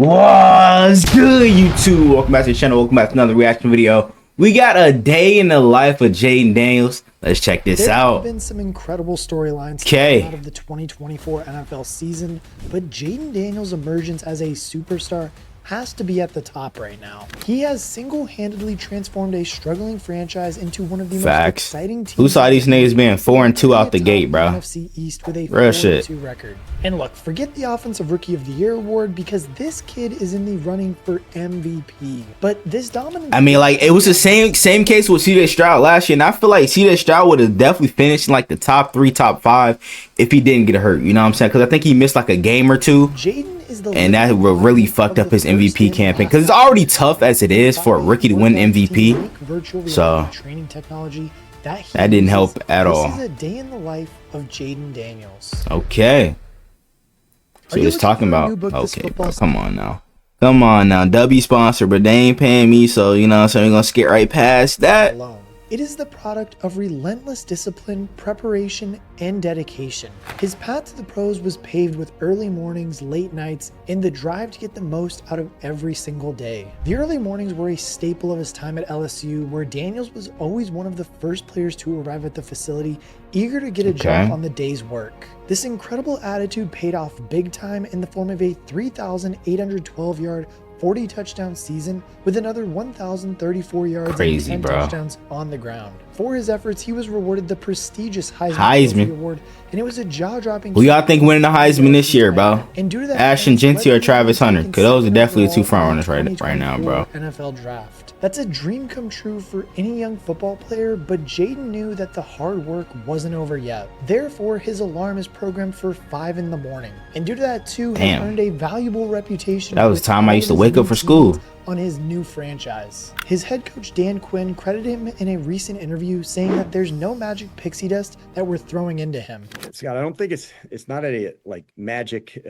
What's good, YouTube? Welcome back to the channel. Welcome back to another reaction video. We got a day in the life of Jayden Daniels. Let's check this out. There have been some incredible storylines out of the 2024 NFL season, but Jayden Daniels' emergence as a superstar has to be at the top right now. He has single-handedly transformed a struggling franchise into one of the most exciting teams. Who saw these niggas being 4-2 out the gate, bro? NFC East with a 4-2 record. And look, forget the Offensive Rookie of the Year award because this kid is in the running for MVP. But this dominant, I mean, like, it was the same case with CJ Stroud last year, and I feel like CJ Stroud would have definitely finished in like the top 3, top 5 if he didn't get hurt. You know what I'm saying? Because I think he missed like a game or two. Jayden is the and that really fucked up his MVP campaign because it's already tough as it is for a rookie to win MVP. So training technology that didn't help at all. This is a day in the life of Jayden Daniels. Okay. So he's talking about. Okay, bro, come on now. Come on now. W sponsor, but they ain't paying me, so you know what I'm saying, we're gonna skip right past that. It is the product of relentless discipline, preparation, and dedication. His path to the pros was paved with early mornings, late nights, and the drive to get the most out of every single day. The early mornings were a staple of his time at LSU, where Daniels was always one of the first players to arrive at the facility, eager to get a jump on the day's work. This incredible attitude paid off big time in the form of a 3,812-yard 40 touchdown season with another 1,034 yards and 10 touchdowns on the ground. For his efforts, he was rewarded the prestigious Heisman Award, and it was a jaw-dropping. Who y'all think winning the Heisman this year, bro? And due to that, Ashton Genty or Travis Hunter? Because those are definitely 2 front runners right now, bro. NFL draft. That's a dream come true for any young football player, but Jayden knew that the hard work wasn't over yet. Therefore, his alarm is programmed for 5 in the morning. And due to that too, he earned a valuable reputation. That was the time I used to wake up for school. On his new franchise. His head coach Dan Quinn credited him in a recent interview saying that there's no magic pixie dust that we're throwing into him. Scott, I don't think it's not any like magic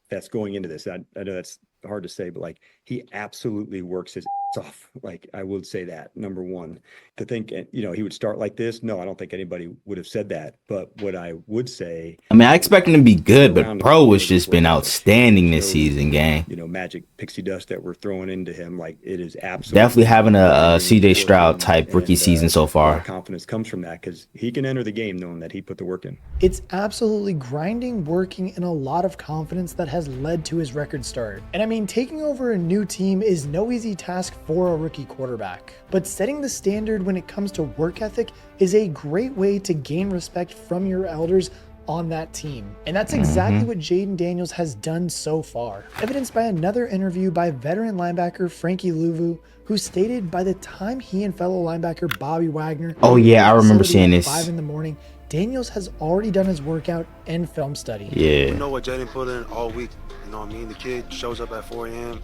that's going into this. I know that's hard to say, but like he absolutely works his off. Like I would say that, number one. To think, you know, he would start like this, no, I don't think anybody would have said that. But what I would say, I mean, I expect him to be good, but bro has just been outstanding this season, gang. You know, magic pixie dust that we're throwing into him, like it is absolutely definitely having a CJ Stroud type rookie season so far. Confidence comes from that because he can enter the game knowing that he put the work in. It's absolutely grinding, working, and a lot of confidence that has led to his record start. And I mean, taking over a new team is no easy task for a rookie quarterback, but setting the standard when it comes to work ethic is a great way to gain respect from your elders on that team. And that's exactly what Jayden Daniels has done so far, evidenced by another interview by veteran linebacker Frankie Louvu, who stated by the time he and fellow linebacker Bobby Wagner I remember seeing this 5 in the morning, Daniels has already done his workout and film study. You know what Jayden put in all week, you know what I mean? The kid shows up at 4 a.m.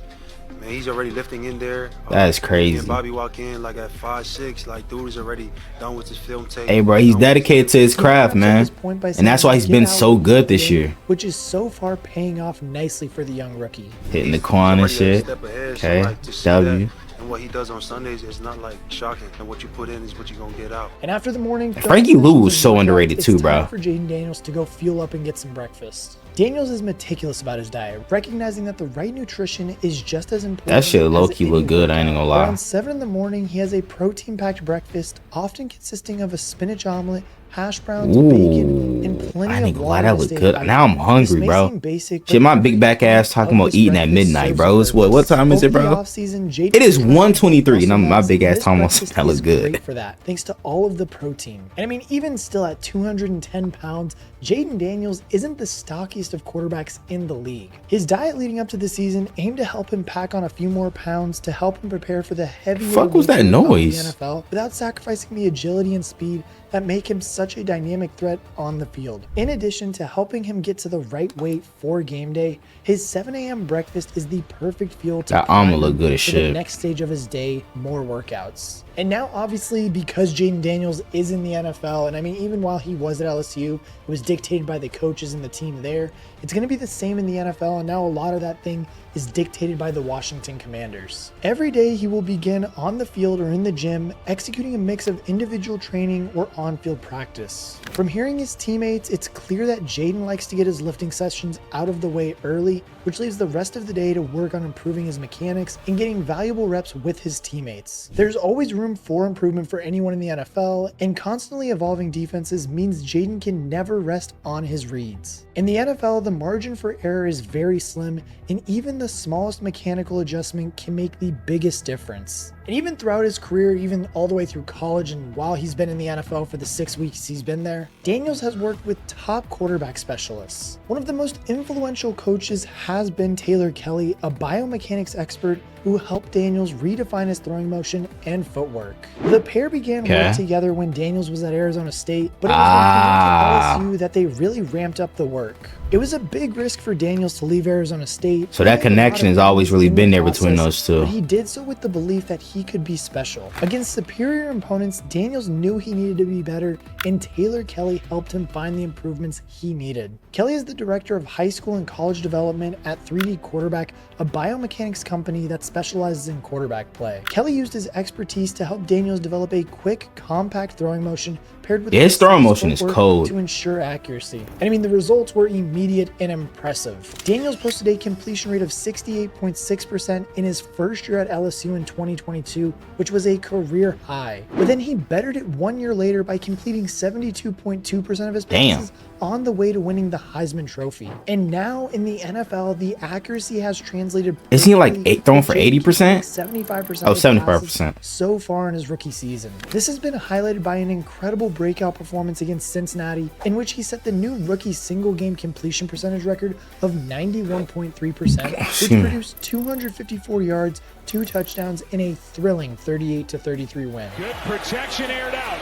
Man, he's already lifting in there. That is crazy. And Bobby walk in like at 5, 6, like dude is already done with his film tape. Hey, bro, he's dedicated to his craft, man, and that's why he's been so good this year. Which is so far paying off nicely for the young rookie. Hitting the quan and shit. Okay, W. And what he does on Sundays is not like shocking, and what you put in is what you're gonna get out. And after the morning, Frankie Lou was so underrated too, bro. It's time for Jayden Daniels to go fuel up and get some breakfast. Daniels is meticulous about his diet, recognizing that the right nutrition is just as important. That shit low-key look good, I ain't gonna lie. Around 7 in the morning, he has a protein-packed breakfast, often consisting of a spinach omelet, hash browns, bacon, and plenty of water. That look good. Now I'm hungry, bro. Shit, my big back ass talking about eating at midnight, bro. It's what time is it, bro? It is 1:23, and my big ass talking about that looks good. For that, thanks to all of the protein. And I mean, even still at 210 pounds, Jayden Daniels isn't the stockiest of quarterbacks in the league. His diet leading up to the season aimed to help him pack on a few more pounds to help him prepare for the heavier fuck was that noise? The NFL without sacrificing the agility and speed that make him such a dynamic threat on the field. In addition to helping him get to the right weight for game day, his 7 a.m. breakfast is the perfect fuel to that omelet look good as shit. The next stage of his day, more workouts. And now, obviously, because Jayden Daniels is in the NFL, and I mean, even while he was at LSU, it was dictated by the coaches and the team there. It's going to be the same in the NFL, and now a lot of that thing is dictated by the Washington Commanders. Every day he will begin on the field or in the gym, executing a mix of individual training or on-field practice. From hearing his teammates, it's clear that Jayden likes to get his lifting sessions out of the way early, which leaves the rest of the day to work on improving his mechanics and getting valuable reps with his teammates. There's always room for improvement for anyone in the NFL, and constantly evolving defenses means Jayden can never rest on his reads. In the NFL, the margin for error is very slim, and even the smallest mechanical adjustment can make the biggest difference. And even throughout his career, even all the way through college and while he's been in the NFL for the 6 weeks he's been there, Daniels has worked with top quarterback specialists. One of the most influential coaches has been Taylor Kelly, a biomechanics expert who helped Daniels redefine his throwing motion and footwork. The pair began work together when Daniels was at Arizona State, but it was when he went to LSU that they really ramped up the work. It was a big risk for Daniels to leave Arizona State. So that connection has always really been there between those two. But he did so with the belief that he could be special. Against superior opponents, Daniels knew he needed to be better, and Taylor Kelly helped him find the improvements he needed. Kelly is the director of high school and college development at 3D Quarterback, a biomechanics company that specializes in quarterback play. Kelly used his expertise to help Daniels develop a quick, compact throwing motion paired with his throwing motion is cold to ensure accuracy. And I mean, the results were immediate and impressive. Daniels posted a completion rate of 68.6% in his first year at LSU in 2022, which was a career high. But then he bettered it 1 year later by completing 72.2% of his passes on the way to winning the Heisman Trophy. And now in the NFL, the accuracy has translated. Isn't he like throwing for 80%? 75%. Oh, 75% so far in his rookie season. This has been highlighted by an incredible breakout performance against Cincinnati, in which he set the new rookie single game completion percentage record of 91.3%, which produced 254 yards, 2 touchdowns, in a thrilling 38-33 win. Good protection, aired out.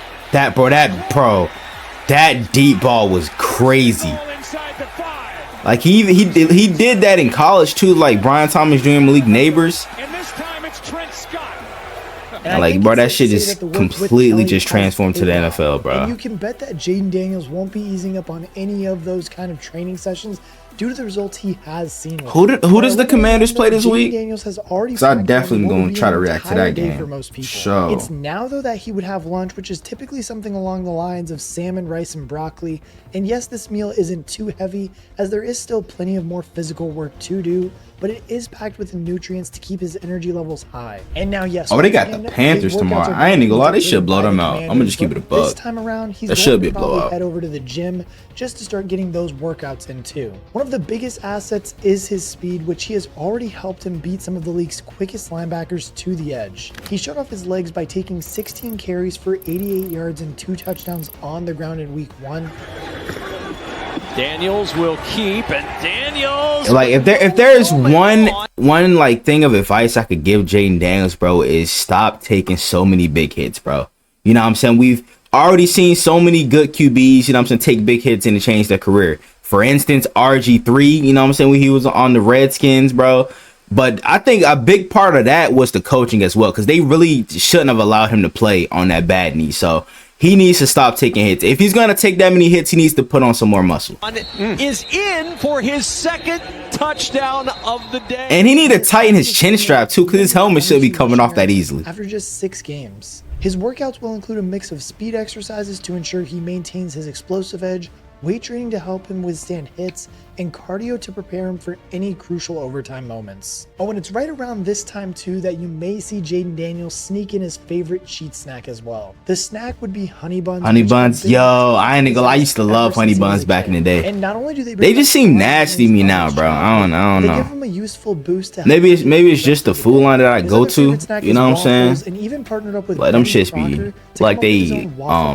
That deep ball was crazy. Like he did that in college too, like Brian Thomas Jr., Malik Neighbors. And this time it's Trent Scott. And like, bro, that shit just completely just transformed to the NFL, bro. And you can bet that Jayden Daniels won't be easing up on any of those kind of training sessions due to the results he has seen. Who does the Commanders play this week? Daniels has already. So I definitely going to try to react to that game. For most people. Sure. It's now though that he would have lunch, which is typically something along the lines of salmon, rice, and broccoli. And yes, this meal isn't too heavy, as there is still plenty of more physical work to do, but it is packed with nutrients to keep his energy levels high. And now, yes. Oh, they got the Panthers tomorrow. I ain't even gonna lie, they should blow them out. I'm gonna just keep it a buck. This time around, he's should be a probably blowout. head over to the gym just to start getting those workouts in too. One of the biggest assets is his speed, which he has already helped him beat some of the league's quickest linebackers to the edge. He showed off his legs by taking 16 carries for 88 yards and 2 touchdowns on the ground in week 1. Daniels will keep, and Daniels. Like if there is one like thing of advice I could give Jayden Daniels, bro, is stop taking so many big hits, bro. You know what I'm saying? We've already seen so many good QBs, you know what I'm saying, take big hits and to change their career. For instance, RG3, you know what I'm saying, when he was on the Redskins, bro. But I think a big part of that was the coaching as well, because they really shouldn't have allowed him to play on that bad knee. So he needs to stop taking hits. If he's going to take that many hits, he needs to put on some more muscle. Is in for his second touchdown of the day. And he need to tighten his chin strap too, because his helmet should be coming off that easily. After just 6 games. His workouts will include a mix of speed exercises to ensure he maintains his explosive edge, weight training to help him withstand hits, and cardio to prepare him for any crucial overtime moments. Oh, and it's right around this time too that you may see Jayden Daniels sneak in his favorite cheat snack as well. The snack would be honey buns. Honey buns, yo, I ain't gonna lie, I used to love honey buns back in the day. And not only do they just seem nasty to me now, bro. I don't know. They give him a useful boost to maybe it's just the food line that I go to, you know what I'm saying? And even partnered up with like them shits be like they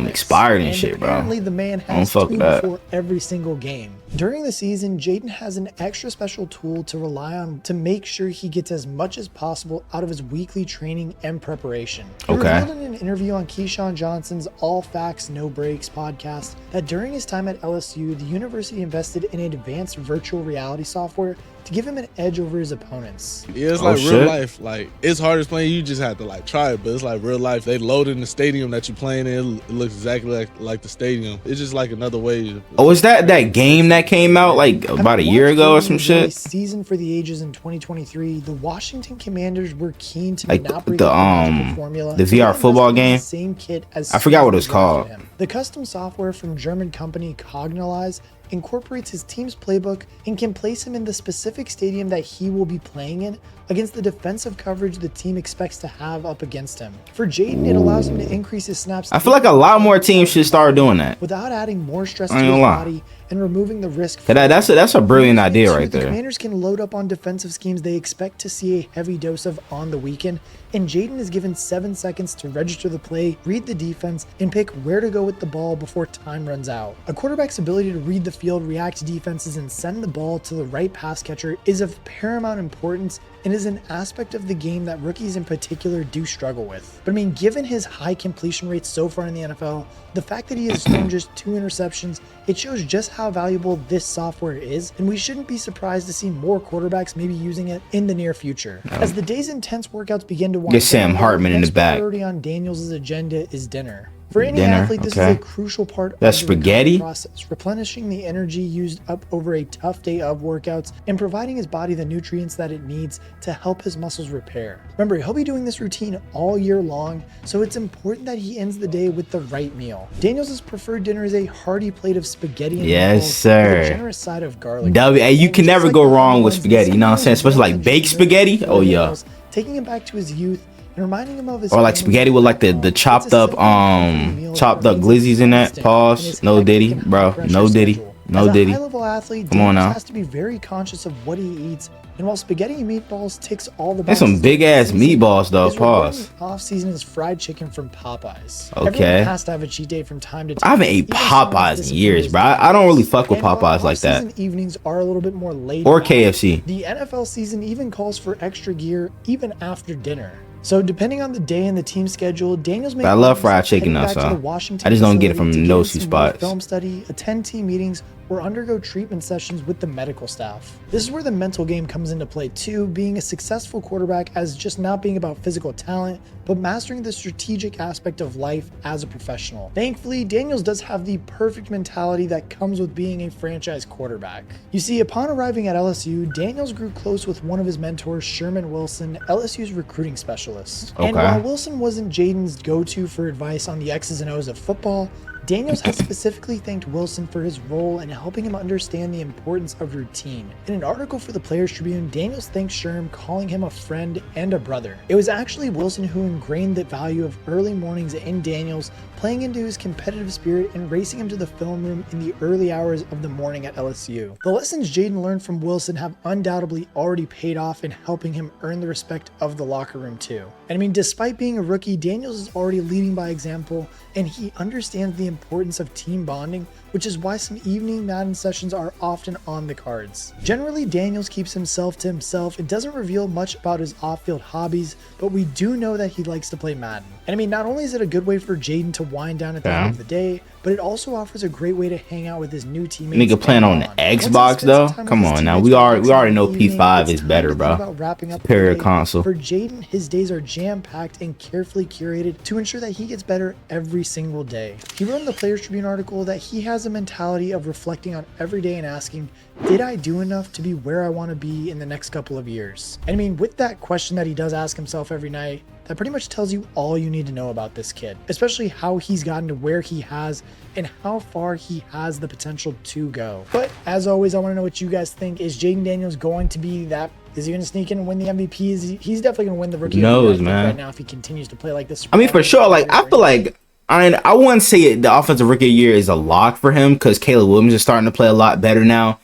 expired and shit, bro. Apparently the man has 2 before every single game. During the season, Jayden has an extra special tool to rely on to make sure he gets as much as possible out of his weekly training and preparation. He revealed in an interview on Keyshawn Johnson's All Facts No Breaks podcast that during his time at LSU, the university invested in advanced virtual reality software to give him an edge over his opponents. Yeah, it's Oh, like shit. real life. Like, it's hard as playing. You just have to like try it, but it's like real life. They load in the stadium that you're playing in. It looks exactly like the stadium. It's just like another way. Oh, is that game that came out like about a year ago or some shit? Season for the ages in 2023, the Washington Commanders were keen to Like not break the, magical formula. the so VR they football invested in the game? Same kit as I forgot what it was Season drafted called. him. The custom software from German company Cognalize incorporates his team's playbook and can place him in the specific stadium that he will be playing in against the defensive coverage the team expects to have up against him. For Jayden, it allows him to increase his snaps. I feel like a lot more teams should start doing that. Without adding more stress I to ain't his gonna lie. body and removing the risk. That's a brilliant idea right The there. Commanders can load up on defensive schemes they expect to see a heavy dose of on the weekend, and Jayden is given 7 seconds to register the play, read the defense, and pick where to go with the ball before time runs out. A quarterback's ability to read the field, react to defenses, and send the ball to the right pass catcher is of paramount importance and is an aspect of the game that rookies in particular do struggle with. But I mean, given his high completion rates so far in the NFL, the fact that he has thrown just 2 interceptions, it shows just how valuable this software is, and we shouldn't be surprised to see more quarterbacks maybe using it in the near future. As the day's intense workouts begin to wind Get Sam down, Hartman in the next back. priority on Daniels' agenda is dinner. For any Dinner, athlete, this okay. is a crucial part That's of the recovery spaghetti? process, replenishing the energy used up over a tough day of workouts and providing his body the nutrients that it needs to help his muscles repair. Remember, he'll be doing this routine all year long, so it's important that he ends the day with the right meal. Daniels' preferred dinner is a hearty plate of spaghetti and Yes, meatballs sir. with a generous side of garlic. Hey, you And can just never like go the wrong with ones, spaghetti, you know what I'm saying? sometimes Especially like one baked that spaghetti. Jayden Oh yeah. Daniels, taking him back to his youth and reminding him of his Or like family spaghetti with like back home. the It's a chopped up simple and meal chopped that up remains glizzies in that. constant in Pause. his No hectic diddy, and bro. high-pressure No diddy. schedule. No As a diddy. high-level athlete, Come on Daniels now. has to be very conscious of what he eats, and while spaghetti and meatballs ticks all the That's boxes, some big ass meatballs though. Pause. Off season is fried chicken from Popeyes. Okay. Everyone has to have a cheat day from time to time. I haven't ate even someone Popeyes in disciplined years, as bro. Daniels. I don't really fuck with And while Popeyes like that. off-season evenings are a little bit more laid Or back, KFC. the NFL season even calls for extra gear even after dinner. So depending on the day and the team schedule, Daniels may I love fried chicken heading though, back to so the Washington I just don't get it facility from to those in two some more spots. Film study, attend team meetings, or undergo treatment sessions with the medical staff. This is where the mental game comes into play too, being a successful quarterback as just not being about physical talent, but mastering the strategic aspect of life as a professional. Thankfully, Daniels does have the perfect mentality that comes with being a franchise quarterback. You see, upon arriving at LSU, Daniels grew close with one of his mentors, Sherman Wilson, LSU's recruiting specialist. And Okay. while Wilson wasn't Jayden's go-to for advice on the X's and O's of football, Daniels has specifically thanked Wilson for his role in helping him understand the importance of routine. In an article for the Players Tribune, Daniels thanked Sherm, calling him a friend and a brother. It was actually Wilson who ingrained the value of early mornings in Daniels, playing into his competitive spirit and racing him to the film room in the early hours of the morning at LSU. The lessons Jayden learned from Wilson have undoubtedly already paid off in helping him earn the respect of the locker room too. And I mean, despite being a rookie, Daniels is already leading by example, and he understands the importance of team bonding, which is why some evening Madden sessions are often on the cards. Generally, Daniels keeps himself to himself and doesn't reveal much about his off-field hobbies, but we do know that he likes to play Madden. And I mean, not only is it a good way for Jayden to wind down at the end of the day, but it also offers a great way to hang out with his new teammates. Nigga playing on the and bond. Once he Xbox spends though? some time Come with his on now. teammates We already relaxing know in the evening, P5 it's is time better, to think bro. about wrapping up the Superior day. console. For Jayden, his days are jam-packed and carefully curated to ensure that he gets better every single day. He wrote in the Players Tribune article that he has a mentality of reflecting on every day and asking, did I do enough to be where I want to be in the next couple of years? And I mean, with that question that he does ask himself every night, that pretty much tells you all you need to know about this kid, especially how he's gotten to where he has and how far he has the potential to go. But as always, I want to know what you guys think. Is Jayden Daniels going to be that? Is he going to sneak in and win the MVP? He's definitely going to win the Rookie of the Year, I think, man. right now if he continues to play like this. I mean, for sure. Like, I feel like I wouldn't say the offensive rookie of the year is a lock for him because Caleb Williams is starting to play a lot better now.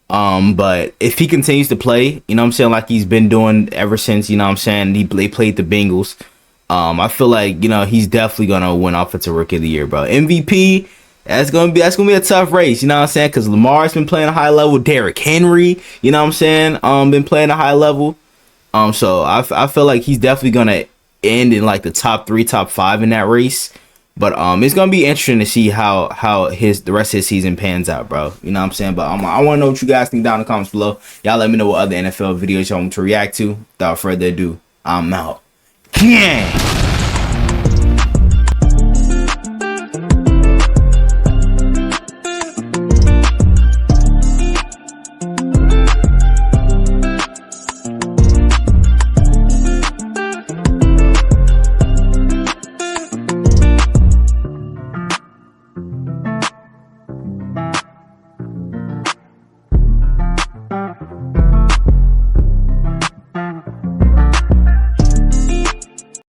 But if he continues to play, you know what I'm saying, like he's been doing ever since, you know what I'm saying, they played the Bengals. I feel like, you know, he's definitely gonna win offensive rookie of the year, bro. MVP, that's gonna be a tough race, you know what I'm saying? Because Lamar's been playing a high level, Derrick Henry, you know what I'm saying, been playing a high level. So I feel like he's definitely gonna end in like the top 3, top 5 in that race. But it's gonna be interesting to see how the rest of his season pans out, bro. You know what I'm saying? But I want to know what you guys think down in the comments below. Y'all let me know what other NFL videos y'all want me to react to. Without further ado, I'm out. Yeah.